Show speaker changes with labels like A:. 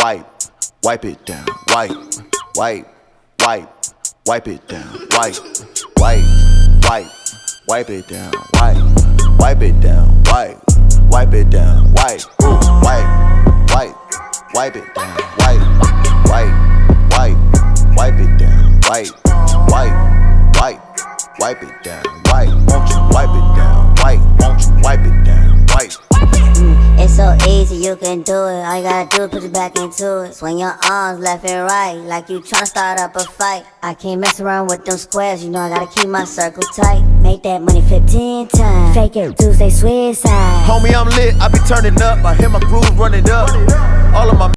A: wipe it down, wipe it down, wipe it down, wipe it down, wipe it down, wipe it down, wipe it down, wipe it down, wipe it down, won't you wipe it down, won't you wipe it down,
B: It's so easy, you can do it. All you gotta do is put your back into it. Swing your arms left and right, like you tryna start up a fight. I can't mess around with them squares, you know I gotta keep my circle tight. Make that money 15 times. Fake it, Tuesday, switch side.
A: Homie, I'm lit, I be turning up. I hear my groove running up. All of my